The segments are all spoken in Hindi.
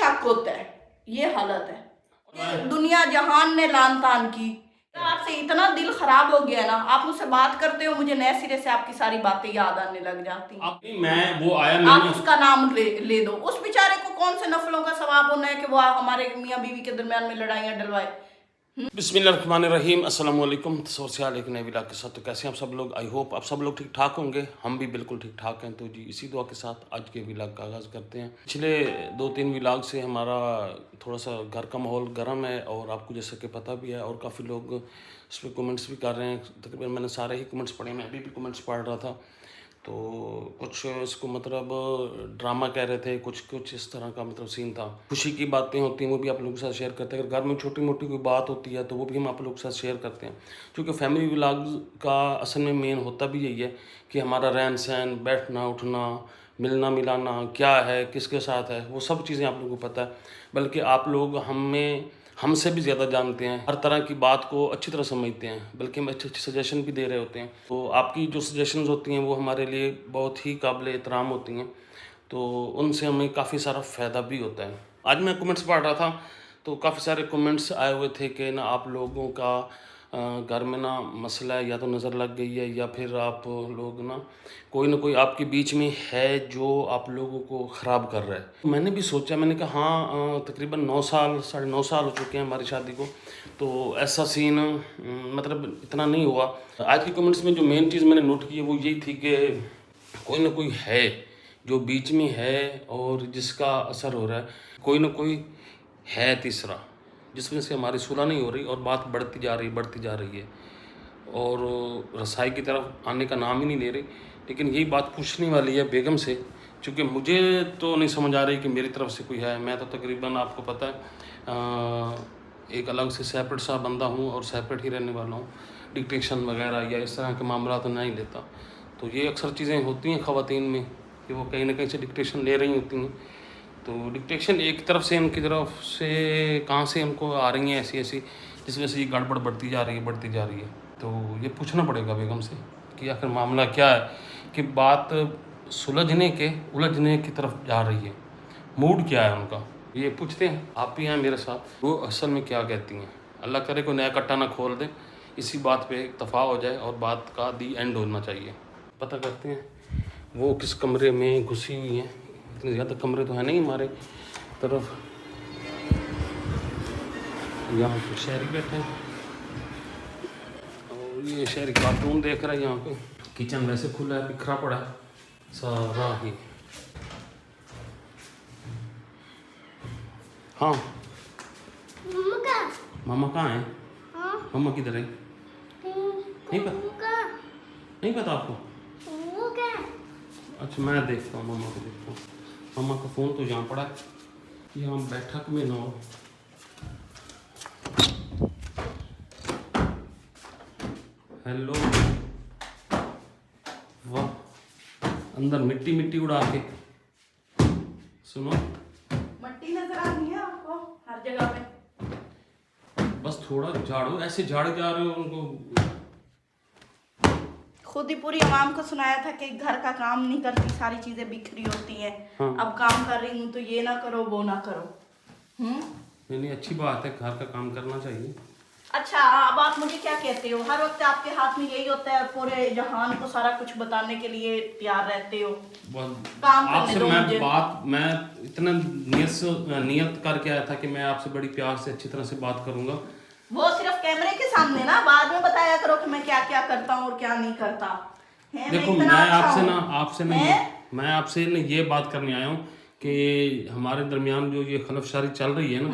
शक होता है। ये हालत है। दुनिया जहान ने लान तान की। आपसे इतना दिल खराब हो गया ना, आप मुझसे बात करते हो मुझे नए सिरे से आपकी सारी बातें याद आने लग जाती हैं। मैं वो आया आप उसका नाम ले दो। उस बेचारे को कौन से नफलों का सवाब होना है कि वो हमारे मियाँ बीवी के दरमियान में लड़ाइयाँ डलवाए। बिस्मिल्लाहिर्रहमानिर्रहीम, अस्सलाम वालेकुम। तसव्वुर एक नए व्लॉग के साथ। तो कैसे हैं आप सब लोग? आई होप आप सब लोग ठीक ठाक होंगे। हम भी बिल्कुल ठीक ठाक हैं। तो जी इसी दुआ के साथ आज के व्लॉग का आगाज़ करते हैं। पिछले 2-3 व्लॉग से हमारा थोड़ा सा घर का माहौल गर्म है और आपको जैसे कि पता भी है और काफ़ी लोग उस पर कमेंट्स भी कर रहे हैं। तकरीबन मैंने सारे ही कमेंट्स पढ़े, मैं अभी भी कमेंट्स पढ़ रहा था। तो कुछ इसको मतलब ड्रामा कह रहे थे, कुछ इस तरह का मतलब सीन था। खुशी की बातें होती हैं वो भी आप लोगों के साथ शेयर करते हैं। अगर घर में छोटी मोटी कोई बात होती है तो वो भी हम आप लोगों के साथ शेयर करते हैं। क्योंकि फैमिली व्लॉग्स का असल में मेन होता भी यही है कि हमारा रहन सहन, बैठना उठना, मिलना मिलाना क्या है, किसके साथ है, वो सब चीज़ें आप लोगों को पता है। बल्कि आप लोग हमसे भी ज़्यादा जानते हैं, हर तरह की बात को अच्छी तरह समझते हैं, बल्कि हम अच्छे अच्छे सजेशन भी दे रहे होते हैं। तो आपकी जो सजेशंस होती हैं वो हमारे लिए बहुत ही काबिल एहतराम होती हैं। तो उनसे हमें काफ़ी सारा फ़ायदा भी होता है। आज मैं कमेंट्स पढ़ रहा था तो काफ़ी सारे कमेंट्स आए हुए थे कि ना आप लोगों का घर में ना मसला है, या तो नज़र लग गई है या फिर आप लोग ना कोई आपके बीच में है जो आप लोगों को ख़राब कर रहा है। मैंने भी सोचा, मैंने कहा हाँ तकरीबन 9 साल 9.5 साल हो चुके हैं हमारी शादी को, तो ऐसा सीन मतलब इतना नहीं हुआ। आज के कमेंट्स में जो मेन चीज़ मैंने नोट की है वो यही थी कि कोई ना कोई है जो बीच में है और जिसका असर हो रहा है, कोई ना कोई है तीसरा, जिस वजह से हमारी सुलह नहीं हो रही और बात बढ़ती जा रही है और रसाई की तरफ आने का नाम ही नहीं ले रही। लेकिन यही बात पूछने वाली है बेगम से, क्योंकि मुझे तो नहीं समझ आ रही कि मेरी तरफ से कोई है। मैं तो तकरीबन आपको पता है एक अलग से सेपरेट सा बंदा हूँ और सेपरेट ही रहने वाला हूँ। डिक्टेशन वगैरह या इस तरह के मामला तो नहीं लेता। तो ये अक्सर चीज़ें होती हैं ख़वातीन में कि वो कहीं ना कहीं से डिक्टेशन ले रही होती हैं। तो डिक्टेशन एक तरफ से इनकी तरफ से कहाँ से हमको आ रही हैं ऐसी जिस वजह से ये गड़बड़ बढ़ती जा रही है। तो ये पूछना पड़ेगा बेगम से कि आखिर मामला क्या है, कि बात उलझने की तरफ जा रही है, मूड क्या है उनका, ये पूछते हैं। आप भी हैं मेरे साथ, वो असल में क्या कहती हैं। अल्लाह करे कोई नया कट्टा ना खोल दे, इसी बात पे इत्तफा हो जाए और बात का दी एंड होना चाहिए। पता करते हैं वो किस कमरे में घुसी हुई हैं। इतने ज़्यादा कमरे तो है नहीं हमारे तरफ। यहाँ पे शहरी बैठे हैं और ये शहरी कार्टून देख रहा है। यहाँ पे किचन वैसे खुला है, बिखरा पड़ा है सारा ही। हाँ मामा कहाँ है? मामा किधर है? नहीं पता आपको? अच्छा मैं देखता हूँ, मामा को देखता हूँ। मामा का फ़ोन तो यहाँ पड़ा है, यहाँ बैठक में ना हो। हेलो, वाह, अंदर मिट्टी उड़ा के। सुनो, मट्टी नजर आ रही है आपको हर जगह पे? बस थोड़ा झाड़ू, ऐसे झाड़े जा रहे हो उनको। खुद ही पूरी आवाम को सुनाया था कि घर का काम नहीं करती, सारी चीजें बिखरी होती हैं। हाँ। अब काम कर रही हूँ तो ये ना करो वो ना करो। नहीं अच्छी बात है, घर का काम करना चाहिए। अच्छा अब आप मुझे क्या कहते हो? हर वक्त आपके हाथ में यही होता है, पूरे जहान को सारा कुछ बताने के लिए तैयार रहते हो। काम आपसे करने दो मुझे। मैं इतना नियत करके आया था कि मैं आपसे बड़ी प्यार से अच्छी तरह से बात करूंगा। वो सिर्फ कैमरे के सामने ना, बाद में बताया करो कि मैं क्या क्या करता हूँ और क्या नहीं करता है। देखो मैं आपसे ना ये बात करने आया हूँ कि हमारे दरमियान जो ये खलफशारी चल रही है ना,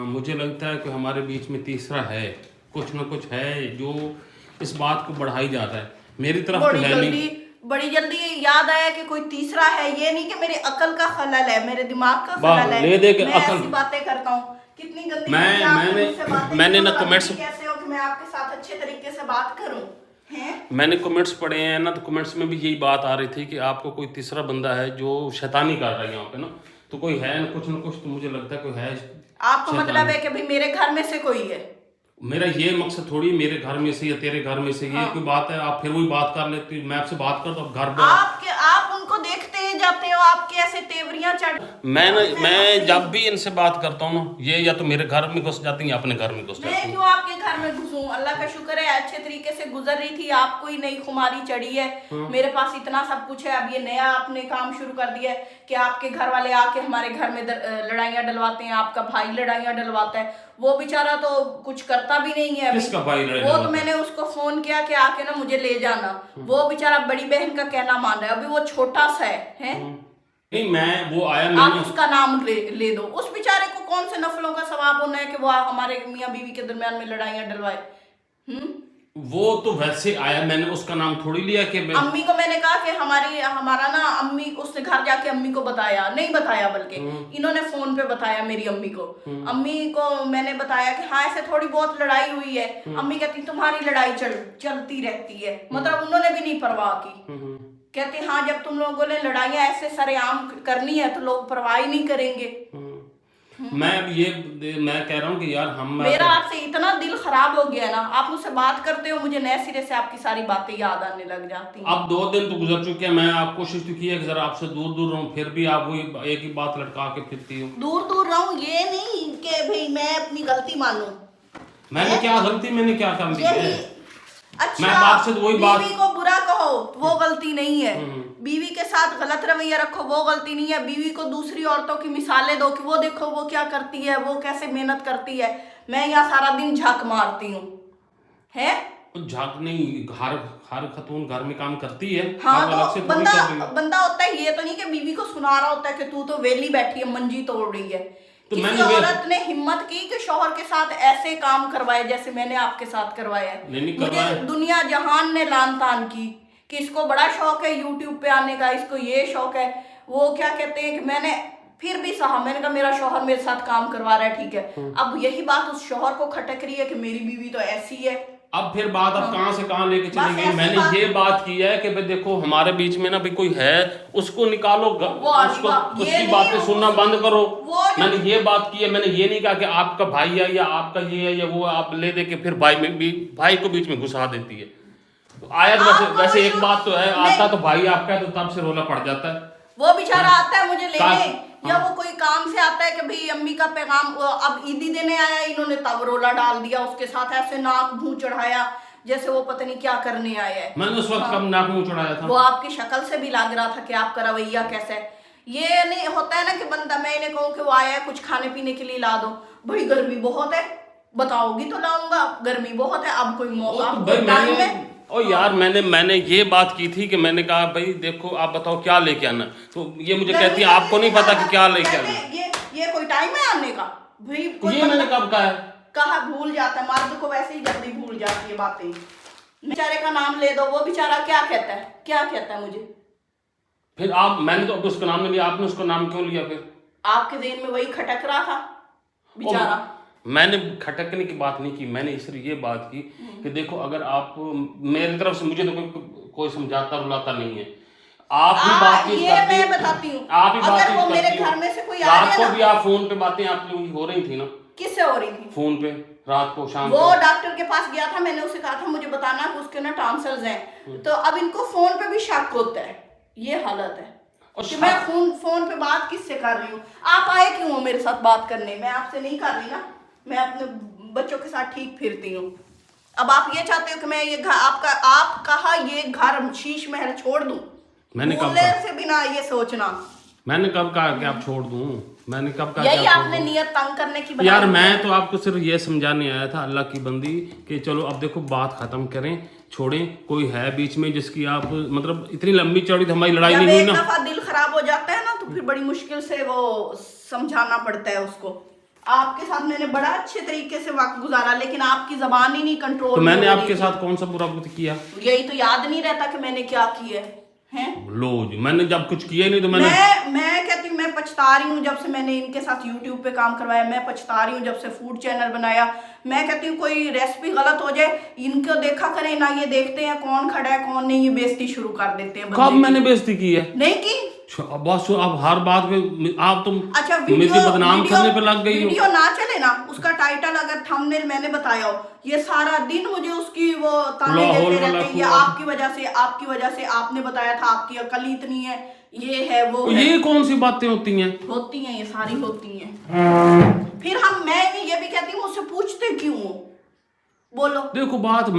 मुझे लगता है कि हमारे बीच में तीसरा है, कुछ ना कुछ है जो इस बात को बढ़ाई जा रहा है। मेरी तरफ तो है नहीं। बड़ी जल्दी याद आया कि कोई तीसरा है। ये नहीं कि मेरी अकल का खलल है, मेरे दिमाग का खलल है। मैं ऐसी बातें करता हूँ। कितनी गंदी मैंने ना कमेंट्स, कैसे हो कि मैं आपके साथ अच्छे तरीके से बात करूं? मैंने कमेंट्स पढ़े हैं ना, तो कमेंट्स में भी यही बात आ रही थी कि आपको कोई तीसरा बंदा है जो शैतानी कर रहा है यहाँ पे ना। तो कोई है ना कुछ तो मुझे लगता है कोई है। आपको मतलब है कि भाई मेरे घर में से कोई है? मेरा ये मकसद थोड़ी मेरे घर में से या तेरे घर में से ये कोई बात है, आप फिर वही बात कर लेते, मैं आपसे बात करता हूँ घर पे, आप उनको देखते ही जाते हो, आपके ऐसे तेवरियां चढ़। मैं जब भी इनसे बात करता हूँ ना, ये या तो मेरे घर में घुस जाती है या अपने घर में घुस जाती मैं है। क्यों आपके घर में घुसूं? अल्लाह का शुक्र है अच्छे तरीके से गुजर रही थी, आपको ही नई खुमारी चढ़ी है। मेरे पास इतना सब कुछ है, अब ये नया आपने काम शुरू कर दिया है कि आपके घर वाले आके हमारे घर में लड़ाइयाँ डलवाते हैं, आपका भाई लड़ाइयाँ डलवाता है। वो बेचारा तो कुछ करता भी नहीं है। किसका भाई? वो तो मैंने उसको फोन किया कि आके ना मुझे ले जाना, वो बेचारा बड़ी बहन का कहना मान रहा है, अभी वो छोटा सा है। नहीं, मैं वो आया, आप उसका नाम ले दो। उस बेचारे को कौन से नफलों का सवाब होना है कि वो हमारे मियाँ बीवी के दरमियान में लड़ाइयाँ डलवाए। वो तो वैसे आया, मैंने उसका नाम थोड़ी लिया कि अम्मी को मैंने कहा कि हमारा ना अम्मी, उसने घर जाके अम्मी को बताया, नहीं बताया बल्कि इन्होंने फोन पे बताया मेरी अम्मी को। अम्मी को मैंने बताया कि हाँ ऐसे थोड़ी बहुत लड़ाई हुई है। अम्मी कहती तुम्हारी लड़ाई चलती रहती है, मतलब उन्होंने भी नहीं परवाह की। कहते हाँ जब तुम लोगों ने लड़ाइयाँ ऐसे सरेआम करनी है तो लोग परवाह ही नहीं करेंगे। मैं कह रहा हूँ कि यार मेरा आपसे इतना दिल खराब हो गया ना, आप मुझसे बात करते हो मुझे नए सिरे से आपकी सारी बातें याद आने लग जाती हैं। अब 2 दिन तो गुजर चुके हैं, मैं आप कोशिश तो की है कि जरा आपसे दूर दूर रहूं, फिर भी आप वही एक ही बात लटका के फिरती हो। दूर रहूं ये नहीं कि भाई मैं अपनी गलती मानूं। मैंने क्या गलती, मैंने क्या कर दी है? अच्छा, मैं आपसे तो वही बात, बीवी को बुरा कहो वो गलती नहीं है, बीवी के साथ गलत रवैया रखो वो गलती नहीं है, बीवी को दूसरी औरतों की मिसालें दो कि वो देखो वो क्या करती है, वो कैसे मेहनत करती है, मैं यहाँ सारा दिन झक मारती हूँ। है झक नहीं, हर खतून घर में काम करती है। हाँ तो बंदा होता है, ये तो नहीं कि बीवी को सुना रहा होता है कि तू तो वेली बैठी है मंजी तोड़ रही है। तो किसी औरत ने हिम्मत की कि शौहर के साथ ऐसे काम करवाए जैसे मैंने आपके साथ करवाया। मुझे दुनिया जहान ने लान तान की कि इसको बड़ा शौक है यूट्यूब पे आने का, इसको ये शौक है, वो क्या कहते हैं कि मैंने फिर भी सहा, मैंने कहा मेरा शौहर मेरे साथ काम करवा रहा है ठीक है। अब यही बात उस शौहर को खटक रही है कि मेरी बीवी तो ऐसी है। अब फिर बात अब कहां से कहां लेके चली गई। मैंने ये बात की है कि भाई देखो हमारे बीच में ना भी कोई है, उसको निकालो, उसको उसकी बातें सुनना बंद करो। मैंने ये बात की है, मैंने ये नहीं कहा कि आपका भाई है या आपका ये है या वो, आप ले दे के फिर भाई को बीच में घुसा देती है। तो आया तो वैसे एक बात तो है, आता तो भाई आपका है तो तब से रोला पड़ जाता है। वो बेचारा आता है मुझे लेने, या वो कोई काम से आता है कि भाई अम्मी का पैगाम, अब ईदी देने आया, इन्होंने तब रोला डाल दिया उसके साथ, ऐसे नाक मुंह चढ़ाया जैसे वो पता नहीं क्या करने आया है। मैंने उस वक्त कब नाक मुंह चढ़ाया था? वो आपकी शक्ल से भी लग रहा था कि आपका रवैया कैसा है। ये नहीं होता है ना कि बंदा, मैं इन्हें कहूँ कि वो आया है कुछ खाने पीने के लिए ला दो, भाई गर्मी बहुत है, बताओगी तो लाऊंगा, गर्मी बहुत है, अब कोई मौका ओ यार मैंने ये बात की थी कि मैंने कहा भाई देखो आप बताओ क्या लेके आना, तो ये मुझे कहती है आपको नहीं पता कि क्या लेके आना। ये कोई टाइम है आने का भाई? ये मैंने कब कहा भूल जाता है, मर्द को वैसे ही जल्दी भूल जाती है बातें। बेचारे का नाम ले दो, वो बेचारा क्या कहता है मुझे। फिर मैंने तो उसका नाम नहीं लिया, आपने उसका नाम क्यों लिया? फिर आपके ज़हन में वही खटक रहा था बेचारा। मैंने खटकने की बात नहीं की, मैंने सिर्फ ये बात की कि देखो अगर आप मेरी तरफ से, मुझे तो कोई समझाता रुलाता नहीं है, आप ही बातचीत करते हैं, मैं बताती हूँ, आप ही बातचीत करती मेरे घर में से कोई आ रात को भी आप फोन पे बातें आपकी हो रही थी ना? किससे हो रही थी? फोन पे रात को शाम वो डॉक्टर के पास गया था, मैंने उसे कहा था मुझे बताना कि उसके ना टॉन्सिल्स हैं, तो अब इनको फोन पे भी शक होता है। ये हालत है कि मैं फोन पे बात किससे कर रही हूँ। आप आए क्यों हो मेरे साथ बात करने? मैं आपसे नहीं कर रही ना, मैं अपने बच्चों के साथ ठीक फिरती हूँ। अब आप ये चाहते हो कि मैं ये घर आप कहा ये घर शीश महल छोड़ दूं? मैंने कब से बिना ये सोचना, मैंने कब कहा कि आप छोड़ दूं? मैंने कब कहा? यही आपने नियत तंग करने की बनाई। यार मैं तो आपको सिर्फ ये समझाने आया था अल्लाह की बंदी कि चलो अब देखो बात खत्म करें, छोड़ें, कोई है बीच में जिसकी आप मतलब इतनी लंबी चौड़ी तो हमारी लड़ाई नहीं हुई ना। एक दफा दिल खराब हो जाता है ना तो फिर बड़ी मुश्किल से वो समझाना पड़ता है उसको। आपके साथ मैंने बड़ा अच्छे तरीके से वक्त गुजारा, लेकिन आपकी जबान ही नहीं कंट्रोल। तो मैंने आपके साथ कौन सा बुरा किया? यही तो याद नहीं रहता कि मैंने क्या किया है। लो जी, मैंने जब कुछ किया ही नहीं तो मैं कहती हूँ मैं पछता रही हूँ जब से मैंने इनके साथ YouTube पे काम करवाया, मैं पछता रही हूँ जब से फूड चैनल बनाया। मैं कहती हूँ कोई रेसिपी गलत हो जाए इनको देखा करें ना, ये देखते हैं कौन खड़ा है कौन नहीं, ये बेइज्जती शुरू कर देते हैं। कब मैंने बेइज्जती की है? नहीं की, बस अब हर बात में आप तुम अच्छा मुझे बदनाम करने पे लग गई हो। वीडियो ना चले ना, उसका टाइटल अगर थंबनेल मैंने बताया हो, ये सारा दिन मुझे उसकी वो ताने देते रहते हैं, ये आपकी वजह से, आपकी वजह से, आपने बताया था, आपकी अकल ही इतनी है, ये है वो है। ये कौन सी बातें होती हैं? होती हैं, ये सारी होती हैं। फिर मैं ये भी कहती हूँ, मुझसे पूछते क्यों हो? बोलो। देखो बात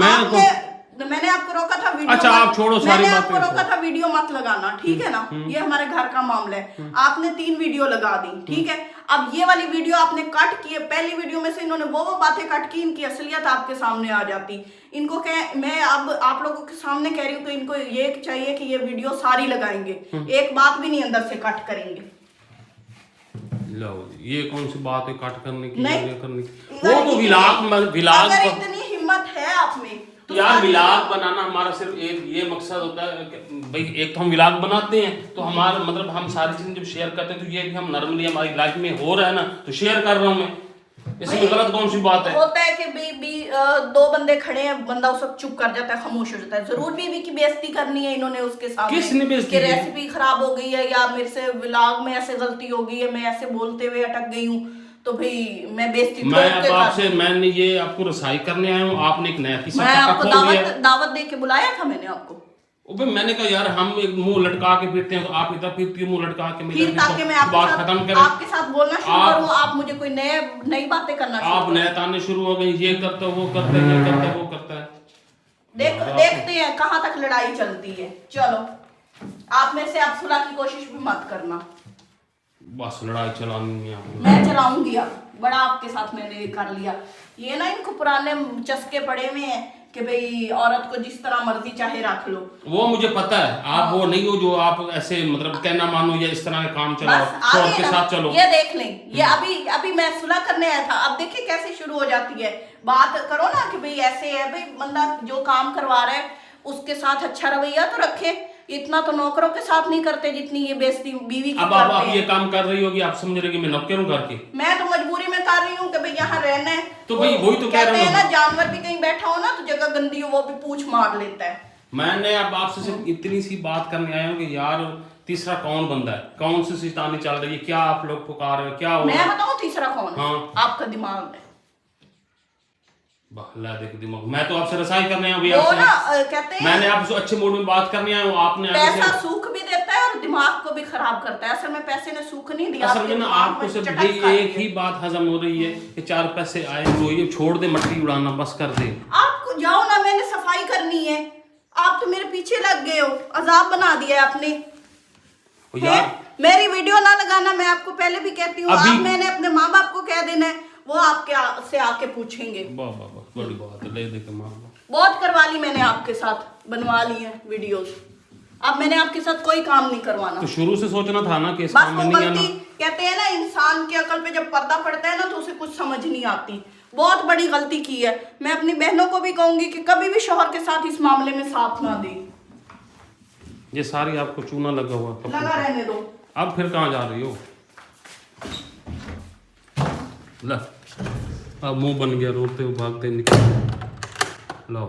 मैंने आपको रोका था वीडियो। अच्छा आप छोड़ो सारी बातें। मैंने आपको रोका था वीडियो मत लगाना, ठीक है ना? ये हमारे घर का मामला है। आपने 3 वीडियो लगा दी, ठीक है? अब ये वाली वीडियो आपने कट की है। पहली वीडियो में से इन्होंने वो बातें कट की, इनकी असलियत आपके सामने आ जाती। इनको मैं अब आप लोगों के सामने कह रही हूँ, तो इनको ये चाहिए कि ये वीडियो सारी लगाएंगे, एक बात भी नहीं अंदर से कट करेंगे। लो, ये कौन सी बात है कट करने की? नहीं करने की? वो तो विलाग अगर इतनी हिम्मत है आप में तो यार, विलाग बनाना हमारा सिर्फ एक ये मकसद होता है कि भाई एक तो हम विलाग बनाते हैं तो हमारा मतलब हम सारी चीजें जब शेयर करते हैं तो ये भी हम नॉर्मली हमारी लाइफ में हो रहा है ना, तो शेयर कर रहा हूँ मैं, इसमें गलत कौन सी बात है? होता है कि 2 बंदे खड़े हैं, बंदा उस वक्त चुप कर जाता है, खामोश हो जाता है। जरूर बीवी की बेइज्जती करनी है इन्होंने उसके सामने? किसने बेइज्जती की? रेसिपी खराब हो गई है या मेरे से व्लॉग में ऐसे गलती हो गई है, मैं ऐसे बोलते हुए अटक गई हूँ, तो भाई मैं बेइज्जती मैंने ये आपको रसाई करने आया हूँ, आपने एक नया किस्सा मैं आपको दावत दे के बुलाया था मैंने आपको। मैंने कहा यार हम एक मुंह लटका के फिरते हैं तो आप इधर फिरती हो मुंह लटका के, फिर ताकि मैं बात खत्म करें, आपके साथ बोलना शुरू करूं, आप मुझे कोई नई बातें करना शुरू आप नए ताने शुरू हो गए, ये करता वो करता है, ये करता वो करता है। देखते हैं कहां तक लड़ाई चलती है। चलो आप में से आप सुलह की कोशिश भी मत करना, बस लड़ाई चलानी है मैं चलाऊंगी। अब बड़ा आपके साथ मैंने कर लिया। ये ना इनको पुराने चस्के पड़े हुए हैं कि भाई औरत को जिस तरह मर्जी चाहे रख लो। वो मुझे पता है, आप वो नहीं हो जो आप ऐसे मतलब कहना मानो या इस तरह का काम चलाओ, शौहर के साथ चलो। ये देख लें, ये अभी मैं सुलह करने आया था, अब देखिए कैसे शुरू हो जाती है बात। करो ना कि भाई ऐसे है, भाई बंदा जो काम करवा रहा है उसके साथ अच्छा रवैया तो रखे। इतना तो नौकरों के साथ नहीं करते जितनी ये बेइज्जती बीवी की करते हैं। अब आप ये काम कर रही होगी, आप समझ रहे कि मैं नौकर हूं घर की? मैं तो मजबूरी में कर रही हूँ कि भाई यहाँ रहना है। तो भाई वही तो कह रहा हूँ ना, जानवर भी कहीं बैठा हो ना तो जगह गंदी हो वो भी पूछ मार लेता है। मैंने अब आपसे सिर्फ इतनी सी बात करने आया हूँ कि यार तीसरा कौन बंदा है, कौन सी शैतानी चल रही है, क्या आप लोग पुकार रहे हो, क्या हो? मैं बताऊँ तीसरा कौन? हाँ। आपका दिमाग है। दिमाग। मैं तो आपसे रसाई करने आया हूँ, कहते हैं मैंने आपसे अच्छे मूड में बात करने आया हूँ, आपने पैसा सुख भी देता है और दिमाग को भी खराब करता है। असल में पैसे ने सुख नहीं दिया, असल में ना आपको सिर्फ एक ही बात हजम हो रही है कि 4 पैसे आए तो ये छोड़ दे मट्टी उड़ाना, बस कर दे। आपको जाओ ना, मैंने सफाई करनी है, आप तो मेरे पीछे लग गए हो, अजाब बना दिया है आपने। मेरी वीडियो ना लगाना, मैं आपको पहले भी कहती हूँ। अब मैंने अपने माँ बाप को कह देना है, वो आपके से आके पूछेंगे। बड़ी बात है, ले दे के माँ बहुत करवा ली मैंने आपके साथ, बनवा ली है वीडियोस। अब मैंने आपके साथ कोई काम नहीं करवाना। तो शुरू से सोचना था ना कि इस काम में नहीं आना। कहते हैं ना इंसान की अकल पे जब पर्दा पड़ता है ना तो उसे कुछ समझ नहीं आती। बहुत बड़ी गलती की है। मैं अपनी बहनों को भी कहूंगी कि कभी भी शौहर के साथ इस मामले में साथ ना दे। ये सारी आपको चूना लगा हुआ, लगा रहने दो। अब फिर कहाँ जा रही हो? अब मुंह बन गया, रोते हुए भागते निकल। ला